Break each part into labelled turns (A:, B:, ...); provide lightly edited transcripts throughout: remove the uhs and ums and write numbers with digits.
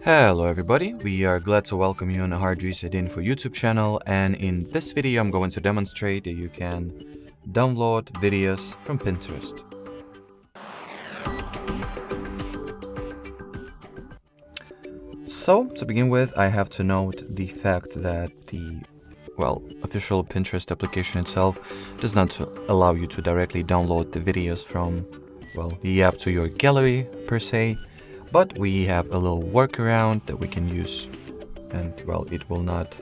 A: Hello everybody, we are glad to welcome you on the HardReset.Info YouTube channel, and in this video I'm going to demonstrate that you can download videos from Pinterest. So to begin with, I have to note the fact that the official Pinterest application itself does not allow you to directly download the videos from the app to your gallery per se. But we have a little workaround that we can use, and it will not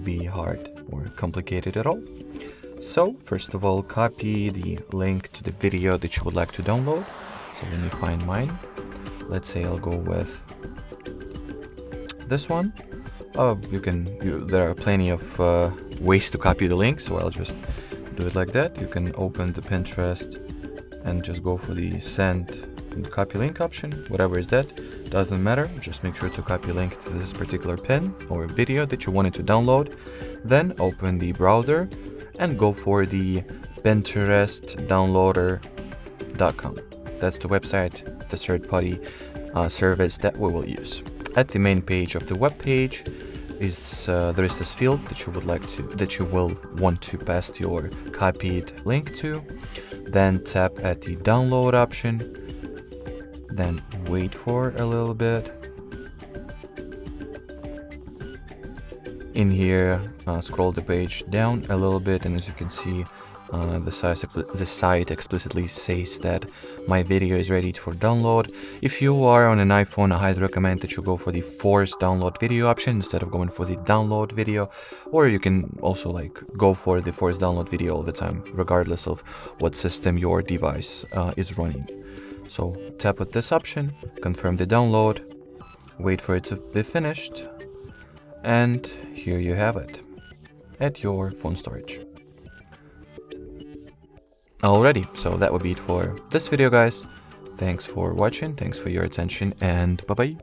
A: be hard or complicated at all. So first of all, copy the link to the video that you would like to download. So let me find mine. Let's say I'll go with this one. There are plenty of ways to copy the link, so I'll just do it like that. You can open the Pinterest and just go for the send and copy link option, whatever is that, doesn't matter. Just make sure to copy link to this particular pin or video that you wanted to download. Then open the browser and go for the PinterestDownloader.com. That's the website, the third-party service that we will use. At the main page of the web page there is this field that you will want to paste your copied link to. Then tap at the download option. Then wait for a little bit. In here, scroll the page down a little bit, and as you can see, the site explicitly says that my video is ready for download. If you are on an iPhone, I highly recommend that you go for the force download video option instead of going for the download video, or you can also go for the force download video all the time, regardless of what system your device is running. So tap at this option, confirm the download, wait for it to be finished, and here you have it at your phone storage. Alrighty, so that would be it for this video, guys. Thanks for watching, thanks for your attention, and bye bye.